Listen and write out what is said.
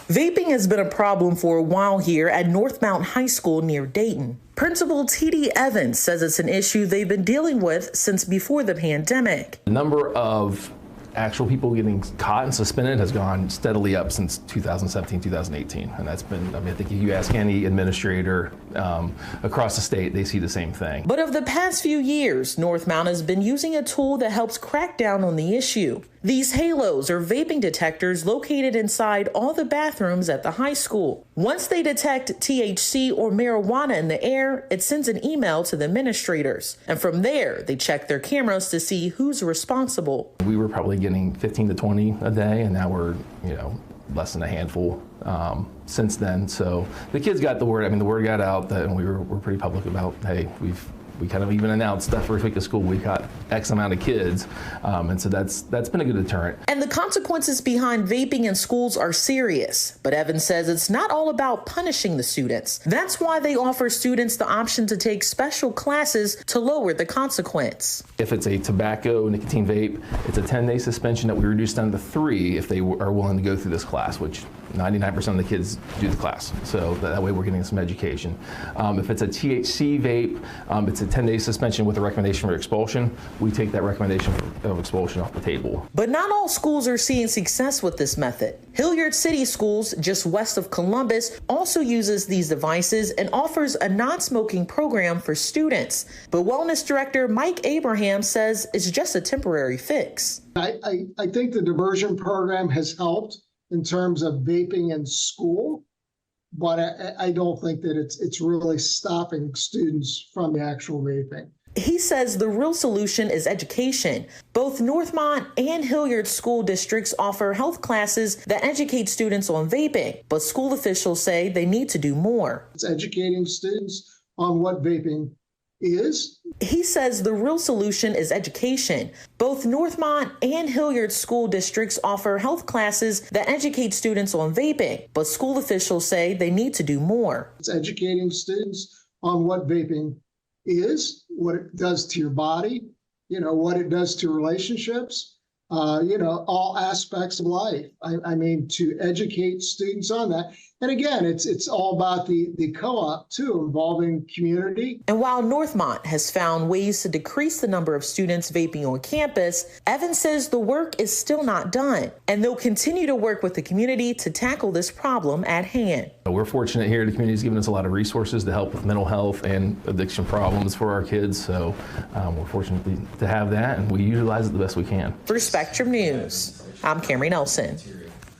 Vaping has been a problem for a while here at Northmont High School near Dayton. Principal T.D. Evans says it's an issue they've been dealing with since before the pandemic. The number of actual people getting caught and suspended has gone steadily up since 2017, 2018. And that's been, I think if you ask any administrator across the state, they see the same thing. But over the past few years, Northmont has been using a tool that helps crack down on the issue. These halos are vaping detectors located inside all the bathrooms at the high school. Once they detect THC or marijuana in the air, it sends an email to the administrators. And from there, they check their cameras to see who's responsible. We were probably getting 15 to 20 a day, and now we're, less than a handful since then. So the kids got the word. The word got out that, and we're pretty public about, hey, we kind of even announced that first week of school we got X amount of kids, and so that's been a good deterrent. And the consequences behind vaping in schools are serious, but Evans says it's not all about punishing the students. That's why they offer students the option to take special classes to lower the consequence. If it's a tobacco nicotine vape, it's a 10-day suspension that we reduce down to 3 if they are willing to go through this class, which 99% of the kids do the class, so that way we're getting some education. If it's a THC vape, it's a 10-day suspension with a recommendation for expulsion. We take that recommendation of expulsion off the table. But not all schools are seeing success with this method. Hilliard City Schools, just west of Columbus, also uses these devices and offers a non-smoking program for students. But Wellness Director Mike Abraham says it's just a temporary fix. I think the diversion program has helped in terms of vaping in school, but I don't think that it's really stopping students from the actual vaping. He says the real solution is education. Both Northmont and Hilliard school districts offer health classes that educate students on vaping, but school officials say they need to do more. It's educating students on what vaping is. He says the real solution is education. Both Northmont and Hilliard school districts offer health classes that educate students on vaping, but school officials say they need to do more. It's educating students on what vaping is, what it does to your body, what it does to relationships, all aspects of life. To educate students on that. And again, it's all about the co-op too, involving community. And while Northmont has found ways to decrease the number of students vaping on campus, Evans says the work is still not done, and they'll continue to work with the community to tackle this problem at hand. We're fortunate here. The community's given us a lot of resources to help with mental health and addiction problems for our kids. So we're fortunate to have that, and we utilize it the best we can. For Spectrum News, I'm Camry Nelson.